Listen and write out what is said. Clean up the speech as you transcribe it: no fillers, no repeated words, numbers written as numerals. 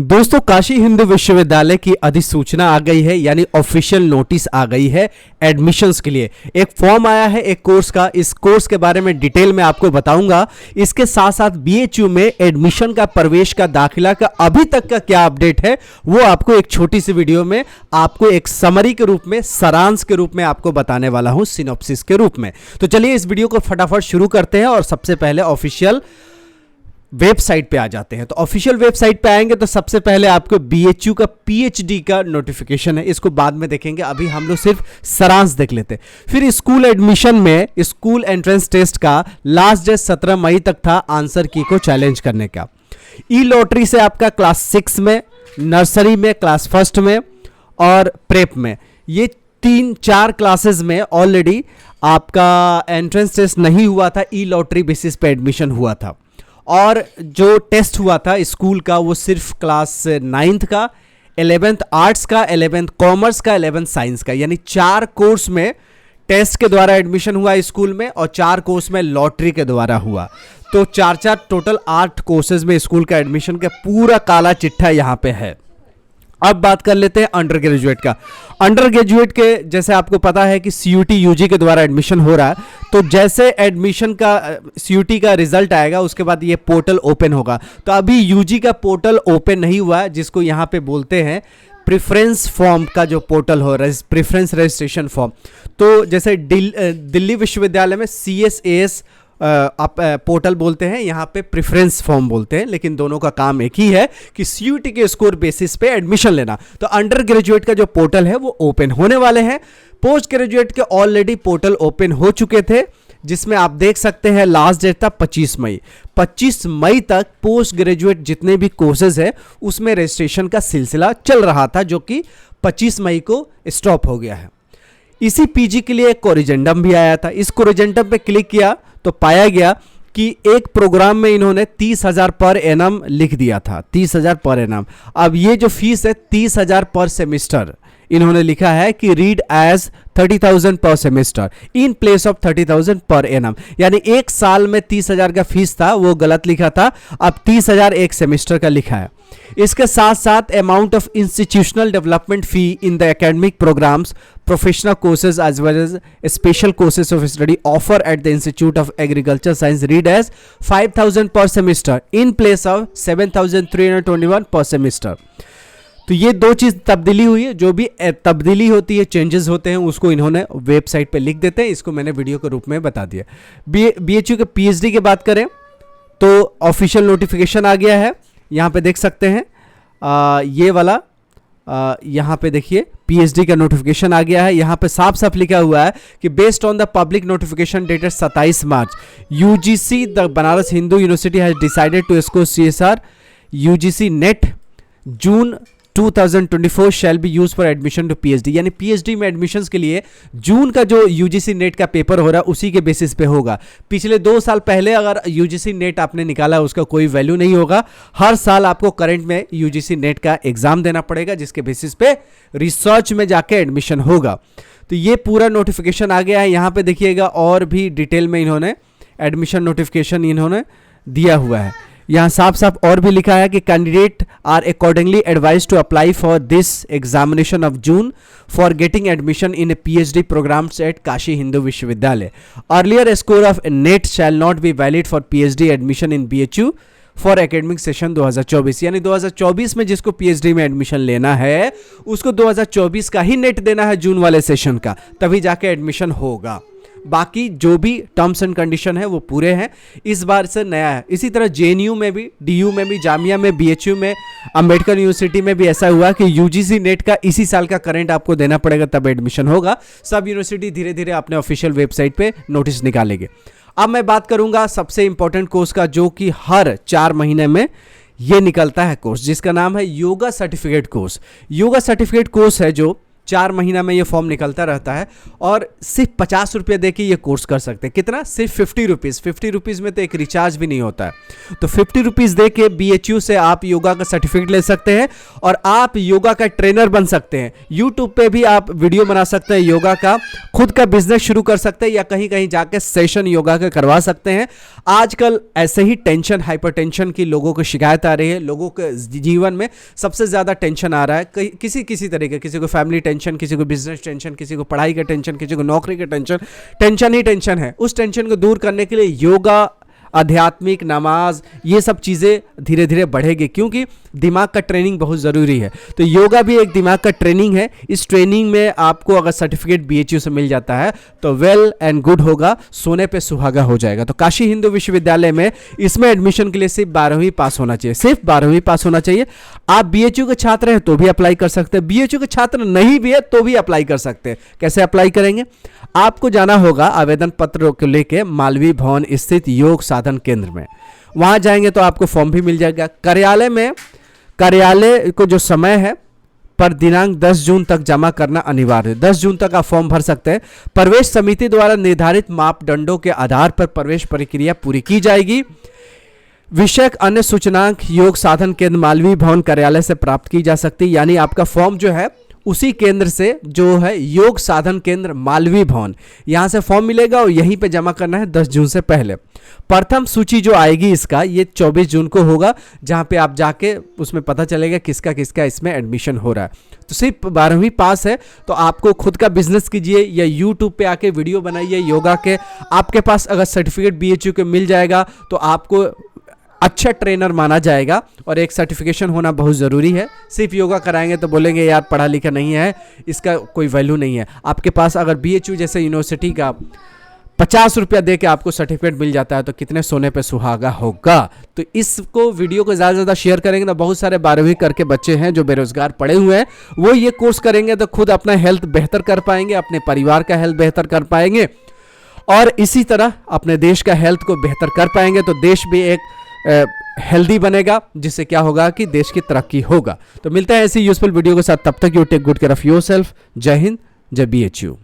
दोस्तों, काशी हिंदू विश्वविद्यालय की अधिसूचना आ गई है, यानी ऑफिशियल नोटिस आ गई है एडमिशन्स के लिए। एक फॉर्म आया है एक कोर्स का। इस कोर्स के बारे में डिटेल में आपको बताऊंगा। इसके साथ साथ बीएचयू में एडमिशन का, प्रवेश का, दाखिला का अभी तक का क्या अपडेट है वो आपको एक छोटी सी वीडियो में आपको एक समरी के रूप में, सारांश के रूप में आपको बताने वाला हूं, सिनॉप्सिस के रूप में। तो चलिए इस वीडियो को फटाफट शुरू करते हैं और सबसे पहले ऑफिशियल वेबसाइट पे आ जाते हैं। तो ऑफिशियल वेबसाइट पे आएंगे तो सबसे पहले आपको बीएचयू का पीएचडी का नोटिफिकेशन है, इसको बाद में देखेंगे, अभी हम लोग सिर्फ सारांश देख लेते हैं। फिर स्कूल एडमिशन में स्कूल एंट्रेंस टेस्ट का लास्ट डेट 17 मई तक था आंसर की को चैलेंज करने का। ई लॉटरी से आपका क्लास 6 में, नर्सरी में, क्लास फर्स्ट में और प्रेप में, ये 3-4 क्लासेस में ऑलरेडी आपका एंट्रेंस टेस्ट नहीं हुआ था, ई लॉटरी बेसिस पे एडमिशन हुआ था। और जो टेस्ट हुआ था स्कूल का वो सिर्फ क्लास 9th का, 11th आर्ट्स का, 11th कॉमर्स का, 11th साइंस का, यानी 4 कोर्स में टेस्ट के द्वारा एडमिशन हुआ स्कूल में और 4 कोर्स में लॉटरी के द्वारा हुआ। तो 4-4 टोटल 8 कोर्सेज में स्कूल का एडमिशन का पूरा काला चिट्ठा यहाँ पे है। अब बात कर लेते हैं अंडर ग्रेजुएट का। अंडर ग्रेजुएट के जैसे आपको पता है कि सीयूटी यूजी के द्वारा एडमिशन हो रहा है, तो जैसे एडमिशन का सीयूटी का रिजल्ट आएगा उसके बाद ये पोर्टल ओपन होगा। तो अभी यूजी का पोर्टल ओपन नहीं हुआ है, जिसको यहाँ पे बोलते हैं प्रेफरेंस फॉर्म का जो पोर्टल हो, प्रेफरेंस रजिस्ट्रेशन फॉर्म। तो जैसे दिल्ली विश्वविद्यालय में CSAS आप पोर्टल बोलते हैं, यहाँ पे प्रेफरेंस फॉर्म बोलते हैं, लेकिन दोनों का काम एक ही है कि सीयूटी के स्कोर बेसिस पे एडमिशन लेना। तो अंडर ग्रेजुएट का जो पोर्टल है वो ओपन होने वाले हैं। पोस्ट ग्रेजुएट के ऑलरेडी पोर्टल ओपन हो चुके थे, जिसमें आप देख सकते हैं लास्ट डेट था 25 मई। 25 मई तक पोस्ट ग्रेजुएट जितने भी कोर्सेज है उसमें रजिस्ट्रेशन का सिलसिला चल रहा था, जो कि 25 मई को स्टॉप हो गया है। इसी पीजी के लिए एक कोरिजेंडम भी आया था। इस कोरिजेंडम पे क्लिक किया तो पाया गया कि एक प्रोग्राम में इन्होंने 30,000 पर एनम लिख दिया था, 30,000 पर एनम। अब ये जो फीस है 30,000 पर सेमिस्टर इन्होंने लिखा है कि रीड एज 30,000 पर semester in place of 30,000 per annum, यानी एक साल में 30,000 का फीस था वो गलत लिखा था, अब 30,000 एक सेमेस्टर का लिखा है। इसके साथ साथ amount of institutional development fee in the academic programmes, professional courses as well as special courses of study offer at the institute of agriculture science read as 5,000 per semester in place of 7,321 पर semester. तो ये दो चीज तब्दीली हुई है। जो भी तब्दीली होती है, चेंजेस होते हैं, उसको इन्होंने वेबसाइट पे लिख देते हैं। इसको मैंने वीडियो के रूप में बता दिया। बीएचयू के पीएचडी की बात करें तो ऑफिशियल नोटिफिकेशन आ गया है, यहाँ पे देख सकते हैं। ये वाला यहाँ पे देखिए पीएचडी का नोटिफिकेशन आ गया है। यहाँ पे साफ साफ लिखा हुआ है कि based on the public notification dated 27 March UGC the Banaras Hindu University has decided to score CSR UGC NET June 2024 shall be use for admission to PhD, यानी पीएचडी में एडमिशंस के लिए जून का जो यूजीसी नेट का पेपर हो रहा है उसी के बेसिस पे होगा। पिछले 2 साल पहले अगर यूजीसी नेट आपने निकाला उसका कोई वैल्यू नहीं होगा। हर साल आपको करंट में यूजीसी नेट का एग्जाम देना पड़ेगा, जिसके बेसिस पे रिसर्च में जाके एडमिशन होगा। तो ये पूरा नोटिफिकेशन आ गया है। यहाँ पे देखिएगा और भी डिटेल में इन्होंने एडमिशन नोटिफिकेशन इन्होंने दिया हुआ है। यहाँ साफ साफ और भी लिखा है कि candidate are accordingly advise to apply for this examination of June for getting admission in a PhD programs at Kashi Hindu Vishwavidyalaya. Earlier score of NET shall not be valid for PhD admission in BHU for academic session 2024, यानी 2024 में जिसको PhD में admission लेना है उसको 2024 का ही net देना है, जून वाले सेशन का, तभी जाके एडमिशन होगा। बाकी जो भी टर्म्स एंड कंडीशन है वो पूरे हैं, इस बार से नया है। इसी तरह जेएनयू में भी, डीयू में भी, जामिया में, बीएचयू में, अंबेडकर यूनिवर्सिटी में भी ऐसा हुआ कि यूजीसी नेट का इसी साल का करंट आपको देना पड़ेगा तब एडमिशन होगा। सब यूनिवर्सिटी धीरे धीरे अपने ऑफिशियल वेबसाइट पे नोटिस निकालेंगे। अब मैं बात करूंगा सबसे इंपॉर्टेंट कोर्स का, जो कि हर 4 महीने में ये निकलता है कोर्स, जिसका नाम है yoga certificate course. Yoga certificate course है जो 4 महीना में ये फॉर्म निकलता रहता है और सिर्फ 50 रुपये दे के ये कोर्स कर सकते हैं। कितना? सिर्फ 50 रुपीज़। 50 रुपीज़ में तो एक रिचार्ज भी नहीं होता है। तो 50 रुपीज़ दे के BHU से आप योगा का सर्टिफिकेट ले सकते हैं और आप योगा का ट्रेनर बन सकते हैं। यूट्यूब पे भी आप वीडियो बना सकते हैं योगा का, खुद का बिजनेस शुरू कर सकते हैं या कहीं कहीं जाके सेशन योगा का करवा सकते हैं। आजकल ऐसे ही टेंशन, हाइपरटेंशन की लोगों को शिकायत आ रही है। लोगों के जीवन में सबसे ज़्यादा टेंशन आ रहा है, किसी तरीके, किसी को फैमिली टेंशन, किसी को बिजनेस टेंशन, किसी को पढ़ाई का टेंशन, किसी को नौकरी का टेंशन। टेंशन ही टेंशन है। उस टेंशन को दूर करने के लिए योगा, आध्यात्मिक, नमाज, ये सब चीज़ें धीरे धीरे बढ़ेगी क्योंकि दिमाग का ट्रेनिंग बहुत ज़रूरी है। तो योगा भी एक दिमाग का ट्रेनिंग है। इस ट्रेनिंग में आपको अगर सर्टिफिकेट BHU से मिल जाता है तो वेल एंड गुड होगा, सोने पे सुहागा हो जाएगा। तो काशी हिंदू विश्वविद्यालय में इसमें एडमिशन के लिए सिर्फ 12वीं पास होना चाहिए, सिर्फ 12वीं पास होना चाहिए। आप BHU के छात्र हैं तो भी अप्लाई कर सकते हैं, BHU के छात्र नहीं भी है तो भी अप्लाई कर सकते हैं। कैसे अप्लाई करेंगे? आपको जाना होगा आवेदन पत्र को लेके मालवीय भवन स्थित योग साधन केंद्र में। वहां जाएंगे तो आपको फॉर्म भी मिल जाएगा। कार्यालय को जो समय है पर दिनांक 10 जून तक जमा करना अनिवार्य है। 10 जून तक आप फॉर्म भर सकते हैं। प्रवेश समिति द्वारा निर्धारित मापदंडों के आधार पर प्रवेश प्रक्रिया पूरी की जाएगी। विषयक अन्य सूचनांक योग साधन केंद्र मालवीय भवन कार्यालय से प्राप्त की जा सकती है। यानी आपका फॉर्म जो है उसी केंद्र से, जो है योग साधन केंद्र मालवीय भवन, यहां से फॉर्म मिलेगा और यहीं पे जमा करना है 10 जून से पहले। प्रथम सूची जो आएगी इसका, ये 24 जून को होगा, जहां पे आप जाके उसमें पता चलेगा किसका किसका इसमें एडमिशन हो रहा है। तो सिर्फ 12वीं पास है तो आपको खुद का बिजनेस कीजिए या यूट्यूब पे आके वीडियो बनाइए योगा के। आपके पास अगर सर्टिफिकेट BHU के मिल जाएगा तो आपको अच्छा ट्रेनर माना जाएगा और एक सर्टिफिकेशन होना बहुत ज़रूरी है। सिर्फ योगा कराएंगे तो बोलेंगे यार पढ़ा लिखा नहीं है, इसका कोई वैल्यू नहीं है। आपके पास अगर BHU जैसे यूनिवर्सिटी का 50 रुपया दे के आपको सर्टिफिकेट मिल जाता है तो कितने सोने पे सुहागा होगा। तो इसको, वीडियो को ज़्यादा से ज़्यादा शेयर करेंगे ना। बहुत सारे 12वीं करके बच्चे हैं जो बेरोजगार पड़े हुए हैं, वो ये कोर्स करेंगे तो खुद अपना हेल्थ बेहतर कर पाएंगे, अपने परिवार का हेल्थ बेहतर कर पाएंगे और इसी तरह अपने देश का हेल्थ को बेहतर कर पाएंगे। तो देश भी एक हेल्दी बनेगा, जिससे क्या होगा कि देश की तरक्की होगा। तो मिलते हैं ऐसी यूजफुल वीडियो के साथ, तब तक you take good care of yourself. जय हिंद, जय BHU।